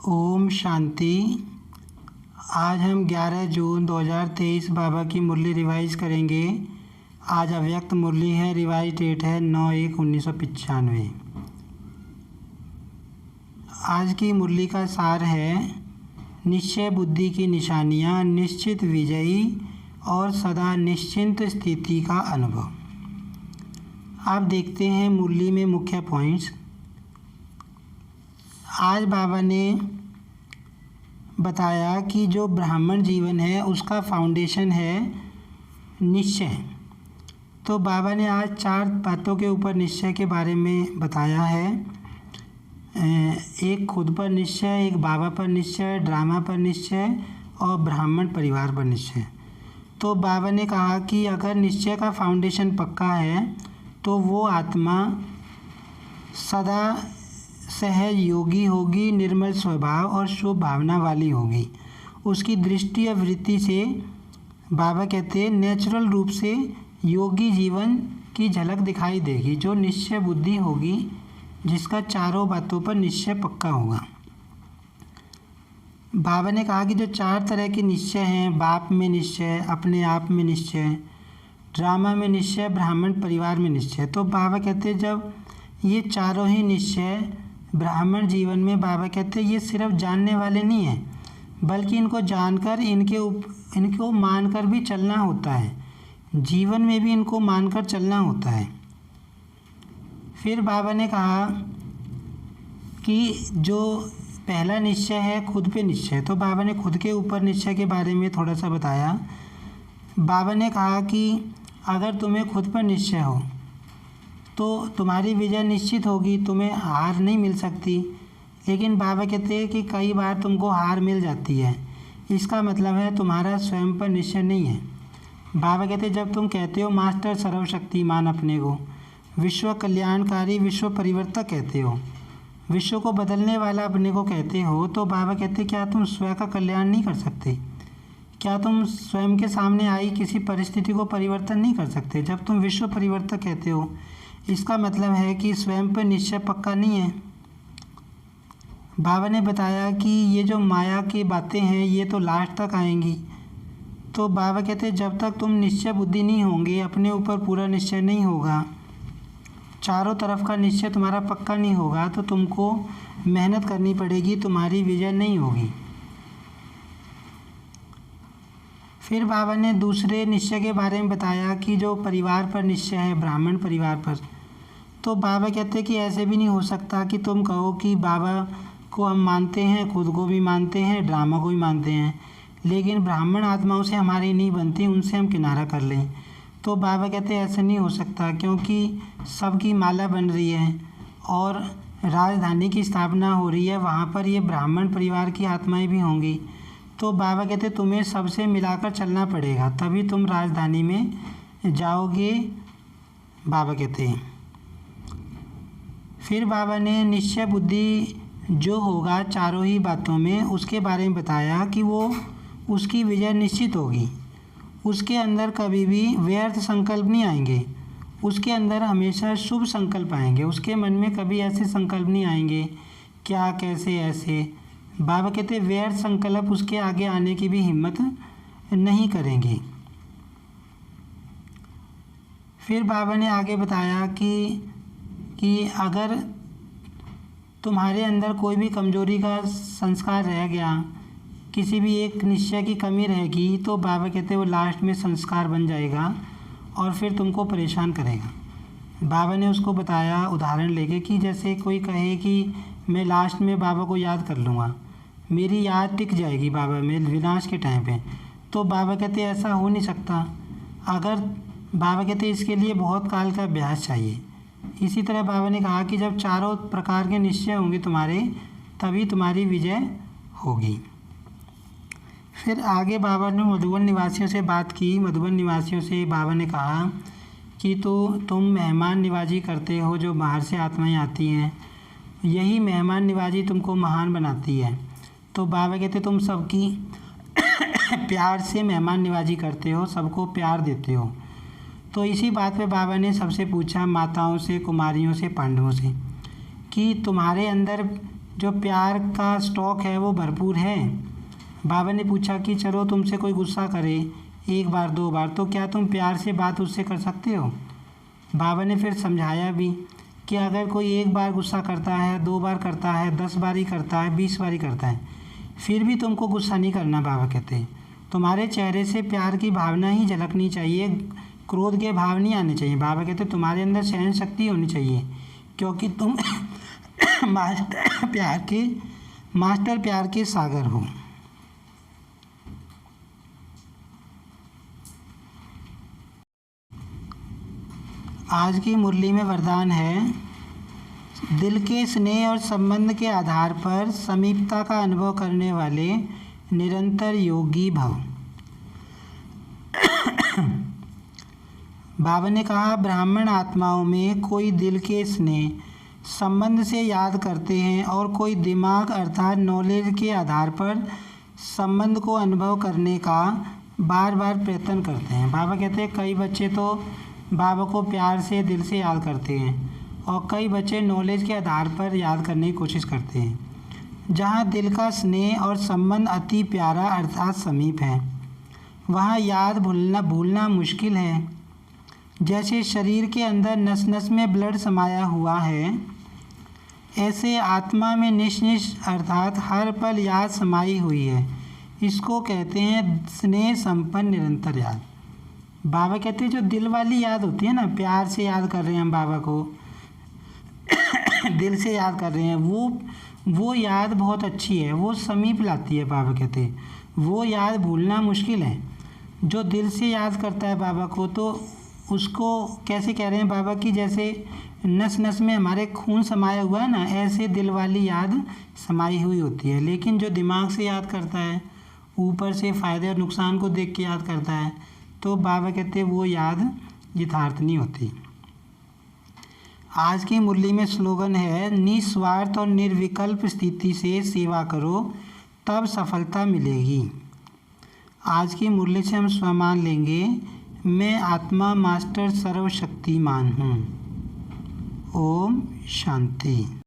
ओम शांति। आज हम 11 जून 2023 बाबा की मुरली रिवाइज़ करेंगे। आज अव्यक्त मुरली है, रिवाइज डेट है 9/1/1995। आज की मुरली का सार है निश्चय बुद्धि की निशानियाँ, निश्चित विजयी और सदा निश्चिंत स्थिति का अनुभव। आप देखते हैं मुरली में मुख्य पॉइंट्स। आज बाबा ने बताया कि जो ब्राह्मण जीवन है उसका फाउंडेशन है निश्चय। तो बाबा ने आज 4 बातों के ऊपर निश्चय के बारे में बताया है। एक खुद पर निश्चय, एक बाबा पर निश्चय, ड्रामा पर निश्चय और ब्राह्मण परिवार पर निश्चय। तो बाबा ने कहा कि अगर निश्चय का फाउंडेशन पक्का है तो वो आत्मा सदा सहज योगी होगी, निर्मल स्वभाव और शुभ भावना वाली होगी। उसकी दृष्टि और वृत्ति से बाबा कहते हैं नेचुरल रूप से योगी जीवन की झलक दिखाई देगी। जो निश्चय बुद्धि होगी, जिसका चारों बातों पर निश्चय पक्का होगा। बाबा ने कहा कि जो 4 तरह के निश्चय हैं, बाप में निश्चय, अपने आप में निश्चय, ड्रामा में निश्चय, ब्राह्मण परिवार में निश्चय। तो बाबा कहते हैं जब ये चारों ही निश्चय ब्राह्मण जीवन में, बाबा कहते हैं ये सिर्फ जानने वाले नहीं हैं, बल्कि इनको जानकर इनको मानकर भी चलना होता है। जीवन में भी इनको मानकर चलना होता है। फिर बाबा ने कहा कि जो पहला निश्चय है खुद पे निश्चय। तो बाबा ने खुद के ऊपर निश्चय के बारे में थोड़ा सा बताया। बाबा ने कहा कि अगर तुम्हें खुद पर निश्चय हो तो तुम्हारी विजय निश्चित होगी, तुम्हें हार नहीं मिल सकती। लेकिन बाबा कहते हैं कि कई बार तुमको हार मिल जाती है, इसका मतलब है तुम्हारा स्वयं पर निश्चय नहीं है। बाबा कहते हैं जब तुम कहते हो मास्टर सर्वशक्तिमान अपने को, विश्व कल्याणकारी, विश्व परिवर्तक कहते हो, विश्व को बदलने वाला अपने को कहते हो, तो बाबा कहते क्या तुम स्वयं का कल्याण नहीं कर सकते? क्या तुम स्वयं के सामने आई किसी परिस्थिति को परिवर्तन नहीं कर सकते? जब तुम विश्व परिवर्तक कहते हो, इसका मतलब है कि स्वयं पर निश्चय पक्का नहीं है। बाबा ने बताया कि ये जो माया की बातें हैं ये तो लास्ट तक आएंगी। तो बाबा कहते हैं जब तक तुम निश्चय बुद्धि नहीं होंगे, अपने ऊपर पूरा निश्चय नहीं होगा, चारों तरफ का निश्चय तुम्हारा पक्का नहीं होगा, तो तुमको मेहनत करनी पड़ेगी, तुम्हारी विजय नहीं होगी। फिर बाबा ने दूसरे निश्चय के बारे में बताया कि जो परिवार पर निश्चय है, ब्राह्मण परिवार पर। तो बाबा कहते हैं कि ऐसे भी नहीं हो सकता कि तुम कहो कि बाबा को हम मानते हैं, खुद को भी मानते हैं, ड्रामा को भी मानते हैं, लेकिन ब्राह्मण आत्माओं से हमारी नहीं बनती, उनसे हम किनारा कर लें। तो बाबा कहते हैं ऐसे नहीं हो सकता, क्योंकि सबकी माला बन रही है और राजधानी की स्थापना हो रही है, वहाँ पर ये ब्राह्मण परिवार की आत्माएं भी होंगी। तो बाबा कहते तुम्हें सबसे मिलाकर चलना पड़ेगा, तभी तुम राजधानी में जाओगे, बाबा कहते हैं। फिर बाबा ने निश्चय बुद्धि जो होगा चारों ही बातों में, उसके बारे में बताया कि वो उसकी विजय निश्चित होगी। उसके अंदर कभी भी व्यर्थ संकल्प नहीं आएंगे, उसके अंदर हमेशा शुभ संकल्प आएंगे। उसके मन में कभी ऐसे संकल्प नहीं आएंगे क्या, कैसे, ऐसे। बाबा कहते व्यर्थ संकल्प उसके आगे आने की भी हिम्मत नहीं करेंगे। फिर बाबा ने आगे बताया कि अगर तुम्हारे अंदर कोई भी कमजोरी का संस्कार रह गया, किसी भी एक निश्चय की कमी रहेगी, तो बाबा कहते वो लास्ट में संस्कार बन जाएगा और फिर तुमको परेशान करेगा। बाबा ने उसको बताया उदाहरण लेके कि जैसे कोई कहे कि मैं लास्ट में बाबा को याद कर लूँगा, मेरी याद टिक जाएगी बाबा में विनाश के टाइम पे। तो बाबा कहते ऐसा हो नहीं सकता। अगर बाबा कहते इसके लिए बहुत काल का अभ्यास चाहिए। इसी तरह बाबा ने कहा कि जब चारों प्रकार के निश्चय होंगे तुम्हारे, तभी तुम्हारी विजय होगी। फिर आगे बाबा ने मधुबन निवासियों से बात की। मधुबन निवासियों से बाबा ने कहा कि तुम मेहमान निवाजी करते हो, जो बाहर से आत्माएं आती हैं, यही मेहमान निवाजी तुमको महान बनाती है। तो बाबा कहते तुम सबकी प्यार से मेहमान निवाजी करते हो, सबको प्यार देते हो। तो इसी बात पे बाबा ने सबसे पूछा, माताओं से, कुमारियों से, पांडवों से, कि तुम्हारे अंदर जो प्यार का स्टॉक है वो भरपूर है। बाबा ने पूछा कि चलो तुमसे कोई गुस्सा करे 1 बार 2 बार, तो क्या तुम प्यार से बात उससे कर सकते हो? बाबा ने फिर समझाया भी कि अगर कोई 1 बार गुस्सा करता है, 2 बार करता है, 10 बार ही करता है, 20 बार ही करता है, फिर भी तुमको गुस्सा नहीं करना। बाबा कहते हैं तुम्हारे चेहरे से प्यार की भावना ही झलकनी चाहिए, क्रोध के भाव नहीं आने चाहिए। बाबा कहते तुम्हारे अंदर सहन शक्ति होनी चाहिए, क्योंकि तुम मास्टर प्यार के सागर हो। आज की मुरली में वरदान है, दिल के स्नेह और संबंध के आधार पर समीपता का अनुभव करने वाले निरंतर योगी भव। बाबा ने कहा ब्राह्मण आत्माओं में कोई दिल के स्नेह संबंध से याद करते हैं और कोई दिमाग अर्थात नॉलेज के आधार पर संबंध को अनुभव करने का बार बार प्रयत्न करते हैं। बाबा कहते हैं कई बच्चे तो बाबा को प्यार से दिल से याद करते हैं और कई बच्चे नॉलेज के आधार पर याद करने की कोशिश करते हैं। जहाँ दिल का स्नेह और संबंध अति प्यारा अर्थात समीप है, वहाँ याद भूलना मुश्किल है। जैसे शरीर के अंदर नस नस में ब्लड समाया हुआ है, ऐसे आत्मा में निश अर्थात हर पल याद समाई हुई है। इसको कहते हैं स्नेह संपन्न निरंतर याद। बाबा कहते हैं जो दिल वाली याद होती है ना, प्यार से याद कर रहे हैं हम बाबा को दिल से याद कर रहे हैं, वो याद बहुत अच्छी है, वो समीप लाती है। बाबा कहते हैं वो याद भूलना मुश्किल है। जो दिल से याद करता है बाबा को, तो उसको कैसे कह रहे हैं बाबा की जैसे नस नस में हमारे खून समाया हुआ है ना, ऐसे दिल वाली याद समाई हुई होती है। लेकिन जो दिमाग से याद करता है, ऊपर से फ़ायदे और नुकसान को देख के याद करता है, तो बाबा कहते हैं वो याद यथार्थ नहीं होती। आज की मुरली में स्लोगन है, निस्वार्थ और निर्विकल्प स्थिति से सेवा करो तब सफलता मिलेगी। आज की मुरली से हम स्वमान लेंगे, मैं आत्मा मास्टर सर्वशक्तिमान हूँ। ओम शांति।